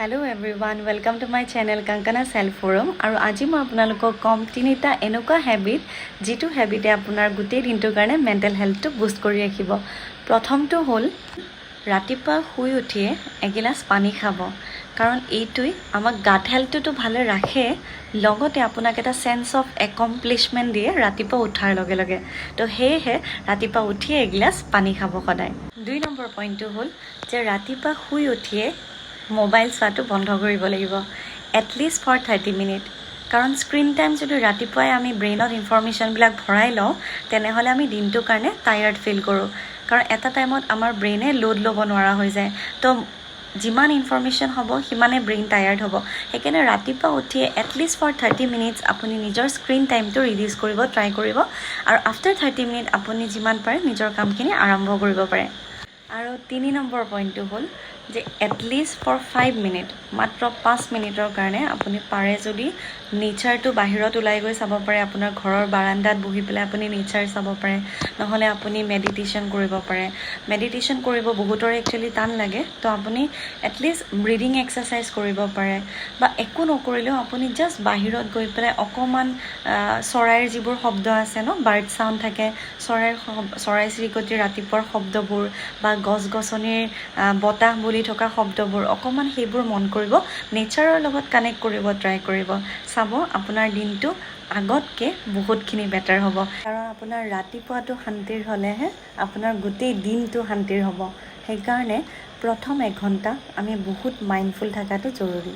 Hello everyone, welcome to my channel Kankana Self Forum. আৰু আজি মই আপোনালোকক কম তিনিটা এনেকুৱা হেবিট যিটো হেবিটে আপোনাৰ গোটেই দিনটোৰ কাৰণে মেণ্টেল হেল্থটো বুষ্ট কৰি ৰাখিব। প্ৰথমটো হ'ল ৰাতিপুৱা শুই উঠিয়ে এগিলাচ পানী খাব, কাৰণ এইটোই আমাক গাট হেল্থটো ভালে ৰাখে, লগতে আপোনাক এটা সেন্স অফ একমপ্লিশমেন্ট দিয়ে ৰাতিপুৱা উঠাৰ লগে লগে। তো সেয়েহে ৰাতিপুৱা উঠিয়ে এগিলাচ পানী খাব সদায়। 2 নম্বৰ পইণ্টটো হ'ল যে ৰাতিপুৱা শুই উঠিয়ে মোবাইল চোৱাটো বন্ধ কৰিব লাগিব, এটলিষ্ট ফৰ 30 মিনিট। কাৰণ স্ক্ৰীন টাইম যদি ৰাতিপুৱাই আমি ব্ৰেইনত ইনফৰমেশ্যনবিলাক ভৰাই লওঁ, তেনেহ'লে আমি দিনটোৰ কাৰণে টায়াৰ্ড ফিল কৰোঁ, কাৰণ এটা টাইমত আমাৰ ব্ৰেইনে লোড ল'ব নোৱাৰা হৈ যায়। তো যিমান ইনফৰমেশ্যন হ'ব সিমানে ব্ৰেইন টায়াৰ্ড হ'ব। সেইকাৰণে ৰাতিপুৱা উঠিয়ে এটলিষ্ট ফৰ 30 মিনিটছ আপুনি নিজৰ স্ক্ৰীন টাইমটো ৰিডিউচ কৰিব ট্ৰাই কৰিব, আৰু আফটাৰ 30 মিনিট আপুনি যিমান পাৰে নিজৰ কামখিনি আৰম্ভ কৰিব পাৰে। আৰু 3 নম্বৰ পইণ্টটো হ'ল যে এটলিষ্ট ফৰ 5 মিনিট, মাত্ৰ 5 মিনিটৰ কাৰণে আপুনি পাৰে যদি নেচাৰটো বাহিৰত ওলাই গৈ চাব পাৰে, আপোনাৰ ঘৰৰ বাৰাণ্ডাত বহি পেলাই আপুনি নেচাৰ চাব পাৰে, নহ'লে আপুনি মেডিটেশ্যন কৰিব পাৰে। মেডিটেশ্যন কৰিব বহুতৰে একচুৱেলি টান লাগে, তো আপুনি এটলিষ্ট ব্ৰিডিং এক্সাৰচাইজ কৰিব পাৰে, বা একো নকৰিলেও আপুনি জাষ্ট বাহিৰত গৈ পেলাই অকণমান চৰাইৰ যিবোৰ শব্দ আছে ন, বাৰ্ড চাউণ্ড থাকে, চৰাই চিৰিকটিৰ ৰাতিপুৱাৰ শব্দবোৰ, বা গছ গছনিৰ বতাহ বলি থকা শব্দবোৰ, অকণমান সেইবোৰ মন কৰিব, নেচাৰৰ লগত কানেক্ট কৰিব ট্ৰাই কৰিব। চাব আপোনাৰ দিনটো আগতকৈ বহুতখিনি বেটাৰ হ'ব, কাৰণ আপোনাৰ ৰাতিপুৱাটো শান্তিৰ হ'লেহে আপোনাৰ গোটেই দিনটো শান্তিৰ হ'ব। সেইকাৰণে প্ৰথম 1 ঘণ্টা আমি বহুত মাইণ্ডফুল থকাটো জৰুৰী।